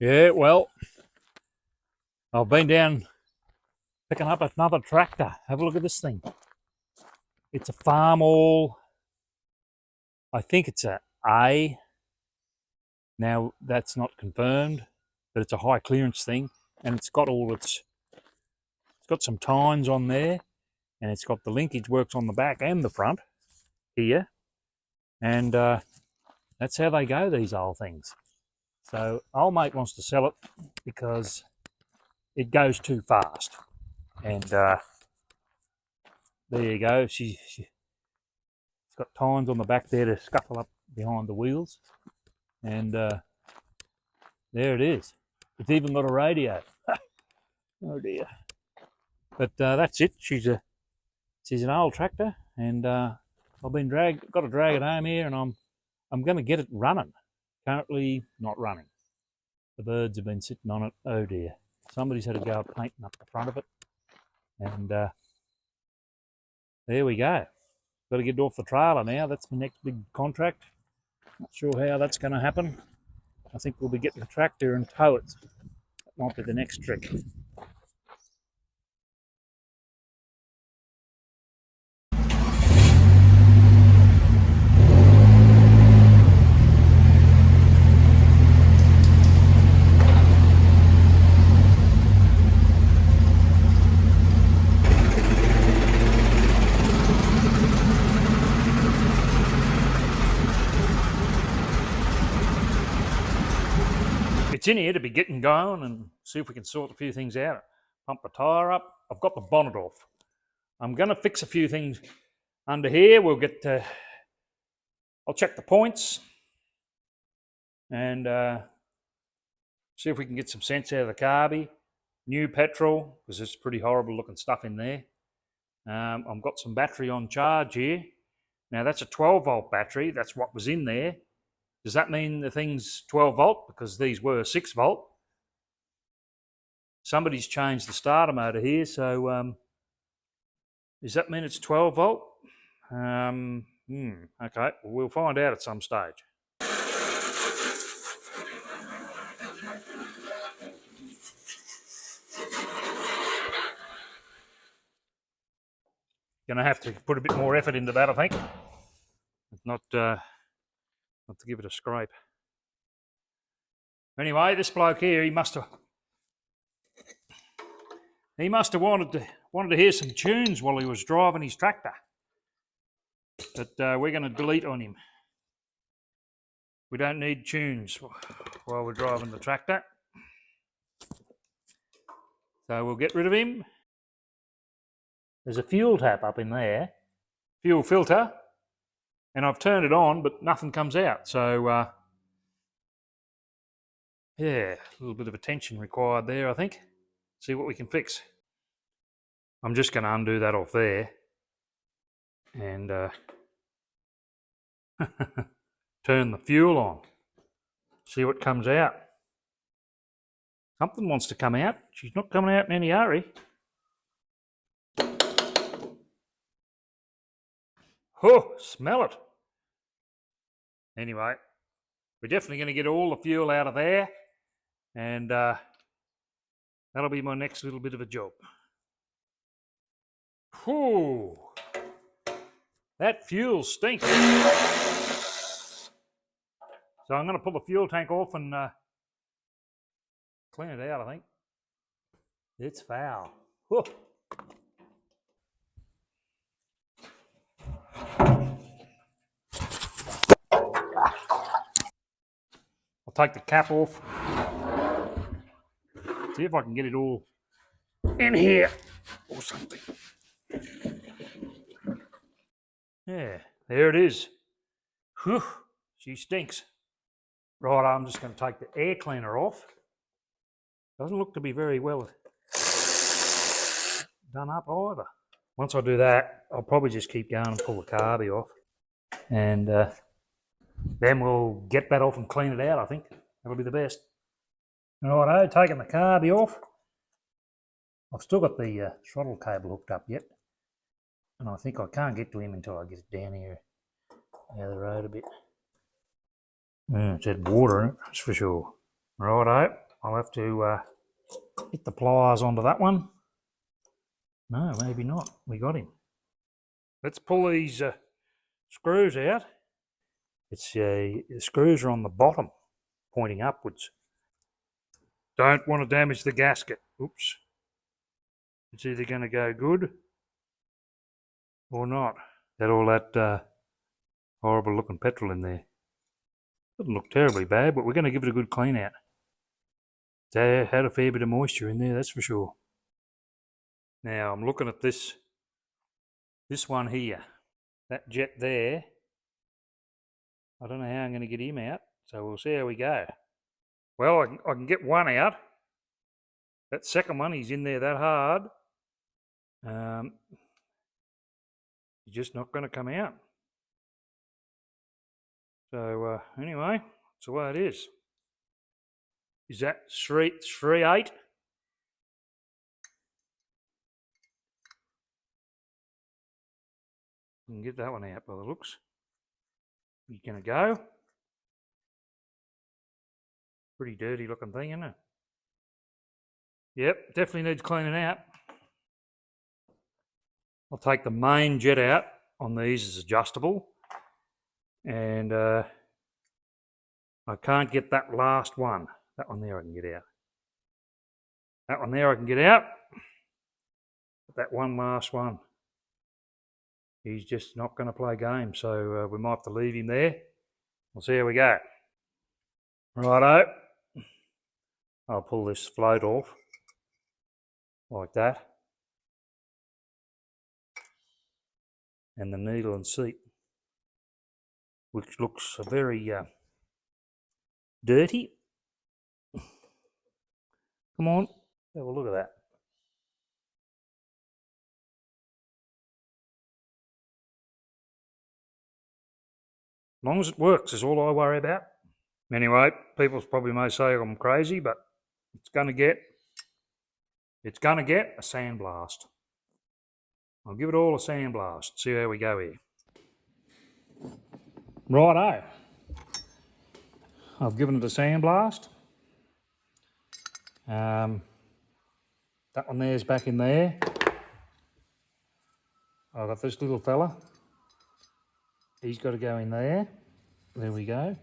Yeah, well, I've been down picking up another tractor. Have a look at this thing. It's a FARMALL. I think it's a A. Now that's not confirmed, but it's a high clearance thing, and it's got some tines on there, and it's got the linkage works on the back and the front here, and that's how they go, these old things. So old mate wants to sell it because it goes too fast, and there you go. She's got tines on the back there to scuffle up behind the wheels, and there it is. It's even got a radio. Oh dear. But that's it. She's an old tractor, and I've been got to drag it home here, and I'm going to get it running. Currently not running. The birds have been sitting on it. Oh dear. Somebody's had to go painting up the front of it, and there we go. Got to get it off the trailer now. That's my next big contract. Not sure how that's going to happen. I think we'll be getting the tractor and tow it. That might be the next trick. It's in here to be getting going and see if we can sort a few things out. Pump the tyre up. I've got the bonnet off. I'm going to fix a few things under here. We'll get I'll check the points and see if we can get some sense out of the carby. New petrol, because there's pretty horrible looking stuff in there. I've got some battery on charge here. Now that's a 12 volt battery. That's what was in there. Does that mean the thing's 12 volt? Because these were 6 volt. Somebody's changed the starter motor here, so does that mean it's 12 volt? Okay, well, we'll find out at some stage. Gonna have to put a bit more effort into that, I think. Not to give it a scrape. Anyway, this bloke here, he must have wanted to hear some tunes while he was driving his tractor. But we're going to delete on him. We don't need tunes while we're driving the tractor. So we'll get rid of him. There's a fuel tap up in there, fuel filter, and I've turned it on, but nothing comes out. So, yeah, a little bit of attention required there, I think. See what we can fix. I'm just going to undo that off there and turn the fuel on. See what comes out. Something wants to come out. She's not coming out in any hurry. Oh, smell it. Anyway, we're definitely going to get all the fuel out of there, and that'll be my next little bit of a job. Whew. That fuel stinks. So I'm going to pull the fuel tank off and clean it out, I think. It's foul. Whew. I'll take the cap off. See if I can get it all in here or something. Yeah, there it is. Whew, she stinks. Right, I'm just going to take the air cleaner off. Doesn't look to be very well done up either. Once I do that, I'll probably just keep going and pull the carby off. And then we'll get that off and clean it out, I think. That'll be the best. Righto, taking the carby off. I've still got the throttle cable hooked up yet. And I think I can't get to him until I get it down here out of the road a bit. It's had water in it, that's for sure. Righto. I'll have to hit the pliers onto that one. No, maybe not. We got him. Let's pull these screws out. The screws are on the bottom, pointing upwards. Don't want to damage the gasket. Oops. It's either going to go good or not. Got all that horrible looking petrol in there. Doesn't look terribly bad, but we're going to give it a good clean out. It had a fair bit of moisture in there, that's for sure. Now I'm looking at this one here. That jet there. I don't know how I'm going to get him out, so we'll see how we go. Well, I can get one out. That second one, he's in there that hard. He's just not going to come out. So anyway, that's the way it is. Is that 3.8? You can get that one out by the looks. He's going to go. Pretty dirty looking thing, isn't it? Yep, definitely needs cleaning out. I'll take the main jet out on these as adjustable. And I can't get that last one. That one there I can get out. That one there I can get out. But that one last one, he's just not going to play games. So we might have to leave him there. We'll see how we go. Righto. I'll pull this float off like that. And the needle and seat, which looks very dirty. Come on, have a look at that. As long as it works is all I worry about. Anyway, people probably may say I'm crazy, but it's gonna get a sandblast. I'll give it all a sandblast, see how we go here. Righto. I've given it a sandblast. That one there's back in there. I've got this little fella. He's got to go in there. There we go.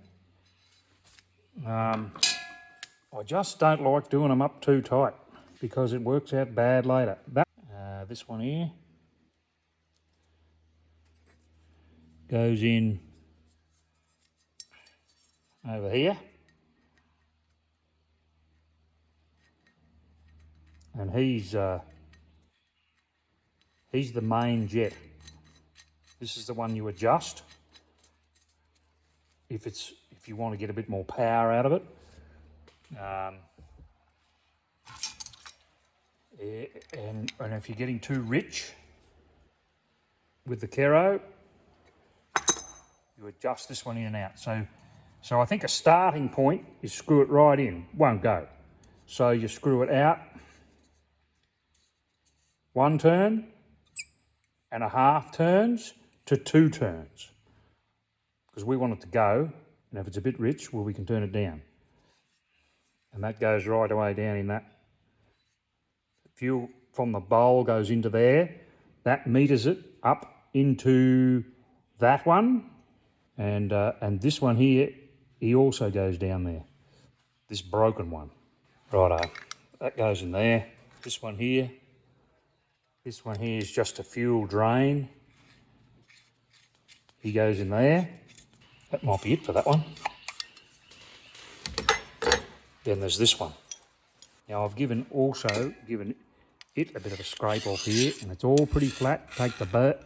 I just don't like doing them up too tight because it works out bad later. This one here goes in over here. And he's the main jet. This is the one you adjust if you want to get a bit more power out of it. And if you're getting too rich with the Kero, you adjust this one in and out. So I think a starting point is screw it right in. Won't go. So you screw it out 1 turn and a half turns to 2 turns. Because we want it to go, and if it's a bit rich, well, we can turn it down. And that goes right away down in that. Fuel from the bowl goes into there. That meters it up into that one. And this one here, he also goes down there. This broken one. Righto, that goes in there. This one here is just a fuel drain. He goes in there. That might be it for that one. Then there's this one. Now I've also given it a bit of a scrape off here, and it's all pretty flat. Take the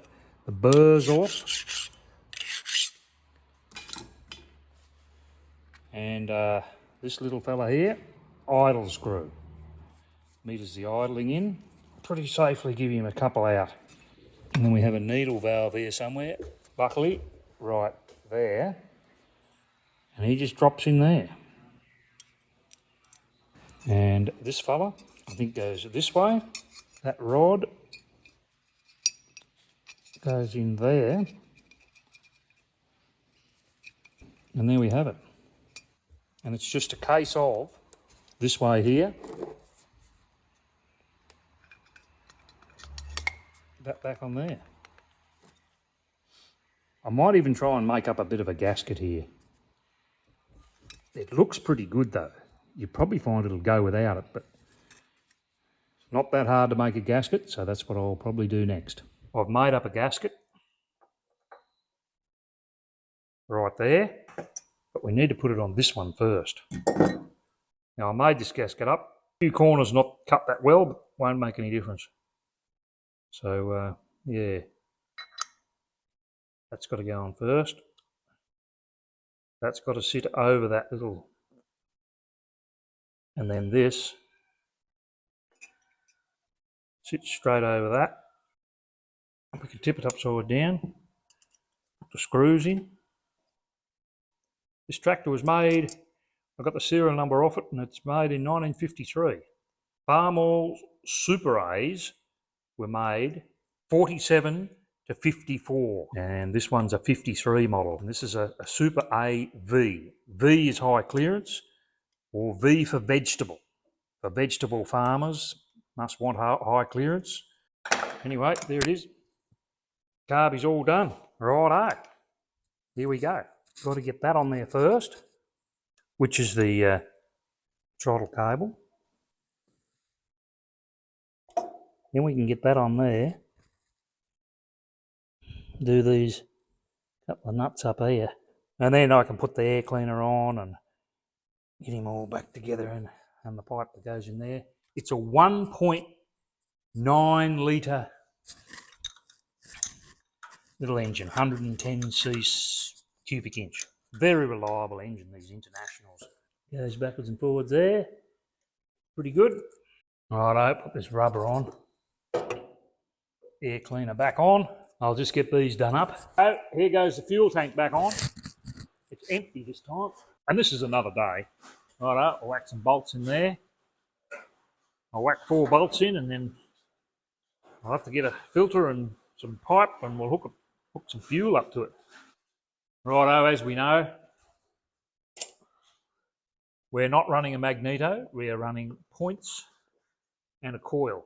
burrs off. And this little fella here, idle screw. Meters the idling in. Pretty safely give him a couple out. And then we have a needle valve here somewhere, luckily, right there. And he just drops in there. And this fella, I think, goes this way. That rod goes in there. And there we have it. And it's just a case of this way here. That back on there. I might even try and make up a bit of a gasket here. It looks pretty good though. You probably find it'll go without it, but it's not that hard to make a gasket, so that's what I'll probably do next. I've made up a gasket right there, but we need to put it on this one first. Now I made this gasket up. A few corners not cut that well, but won't make any difference. So yeah, that's got to go on first. That's got to sit over that little, and then this sits straight over that. We can tip it upside down, put the screws in. This tractor was made, I got the serial number off it, and it's made in 1953. FARMALL Super A's were made 47 to 54, and this one's a 53 model, and this is a Super A V. V is high clearance, or V for vegetable. For vegetable farmers, must want high clearance. Anyway, there it is. Carby's all done. Righto. Here we go. Got to get that on there first, which is the throttle cable. Then we can get that on there. Do these couple of nuts up here. And then I can put the air cleaner on and get him all back together and the pipe that goes in there. It's a 1.9 litre little engine, 110 cubic inch. Very reliable engine, these Internationals. Goes backwards and forwards there. Pretty good. Righto, put this rubber on. Air cleaner back on. I'll just get these done up. Oh, here goes the fuel tank back on. It's empty this time. And this is another day. Righto, I'll whack some bolts in there. I'll whack 4 bolts in, and then I'll have to get a filter and some pipe, and we'll hook some fuel up to it. Righto, as we know, we're not running a magneto, we are running points and a coil.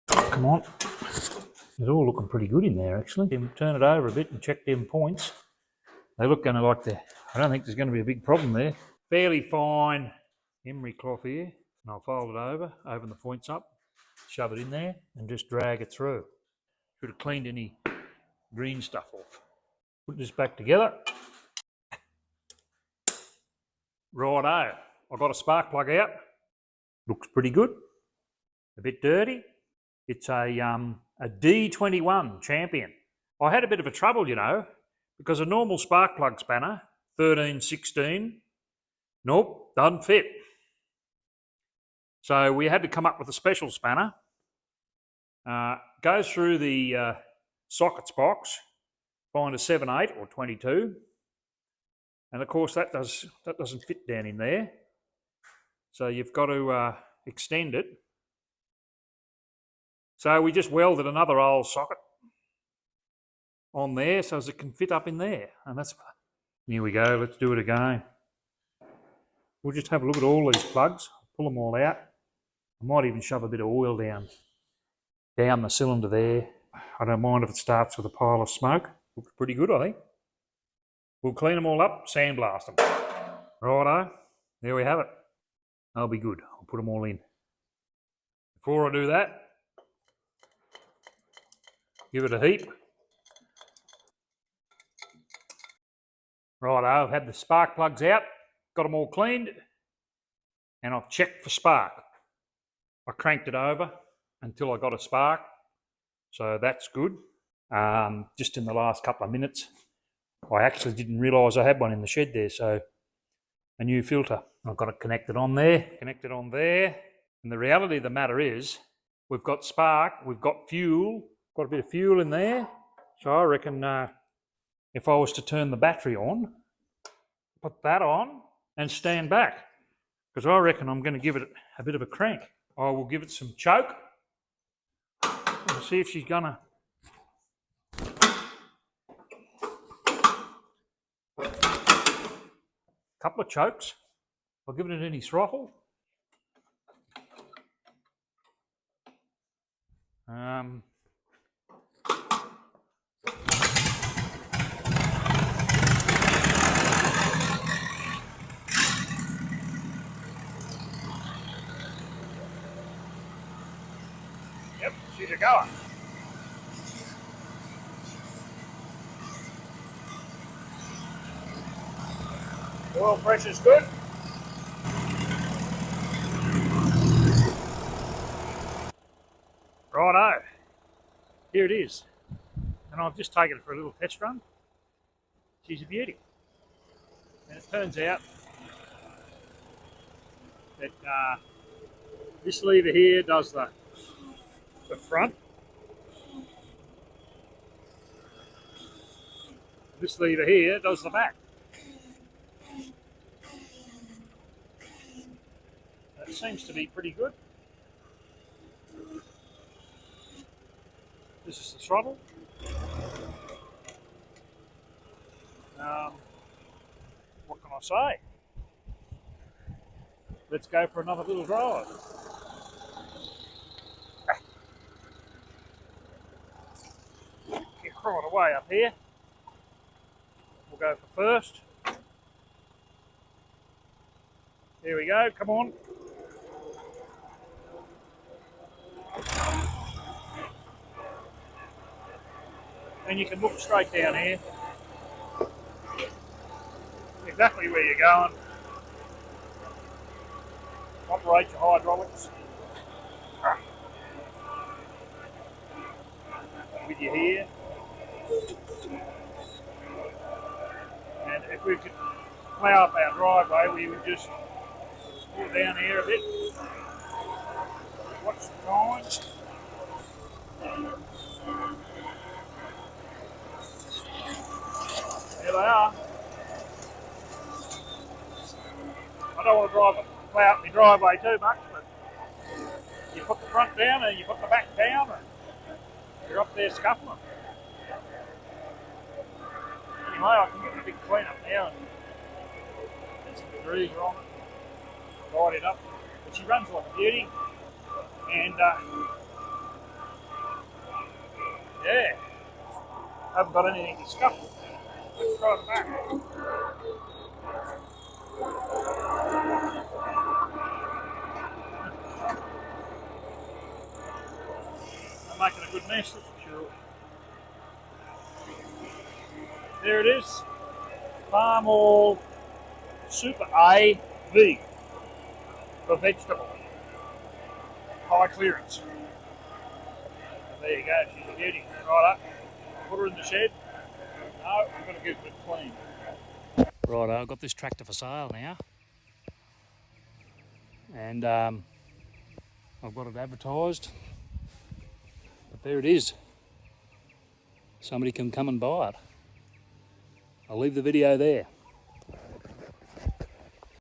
Come on. It's all looking pretty good in there actually. Turn it over a bit and check them points. They look going to like the, I don't think there's going to be a big problem there. Fairly fine emery cloth here, and I'll fold it over, open the points up, shove it in there and just drag it through. Should have cleaned any green stuff off. Put this back together. Righto, I got a spark plug out. Looks pretty good. A bit dirty. It's a D21 Champion. I had a bit of a trouble, you know, because a normal spark plug spanner, 13-16, nope, doesn't fit. So we had to come up with a special spanner. Goes through the sockets box, find a 7/8 or 22, and of course that doesn't fit down in there. So you've got to extend it. So we just welded another old socket on there so as it can fit up in there, and that's. Here we go. Let's do it again. We'll just have a look at all these plugs, pull them all out. I might even shove a bit of oil down the cylinder there. I don't mind if it starts with a pile of smoke. Looks pretty good, I think. We'll clean them all up, sandblast them. Righto, there we have it. They'll be good. I'll put them all in. Before I do that, give it a heat. Righto, I've had the spark plugs out, got them all cleaned, and I've checked for spark. I cranked it over until I got a spark, so that's good. Just in the last couple of minutes, I actually didn't realise I had one in the shed there, so a new filter. I've got it connected on there, and the reality of the matter is we've got spark, we've got fuel, got a bit of fuel in there, so I reckon if I was to turn the battery on, put that on and stand back, because I reckon I'm going to give it a bit of a crank. I will give it some choke. We'll see if she's gonna. Couple of chokes. I'll give it any throttle. Yep, she's a goer. Oil pressure's good. Righto, here it is. And I've just taken it for a little test run. She's a beauty. And it turns out that this lever here does the front. This lever here does the back. That seems to be pretty good. This is the throttle. What can I say? Let's go for another little drive. Get right away up here. We'll go for first. Here we go, come on. And you can look straight down here. Exactly where you're going. Operate your hydraulics. With your here. And if we could plough up our driveway, we would just pull down here a bit. Watch the time. There they are. I don't want to plough up my driveway too much, but you put the front down and you put the back down and you're up there scuffling. Anyway, I can get a big clean up now and get some degrees on it, light it up. But she runs like a beauty, and yeah, I haven't got anything to scuff with. Let's try the back. I'm making a good mess, that's for sure. There it is. FARMALL Super A V for vegetable. High clearance. There you go, she's a beauty. Right up. Put her in the shed. No, we've got to get it clean. Right, I've got this tractor for sale now. And I've got it advertised. But there it is. Somebody can come and buy it. I'll leave the video there.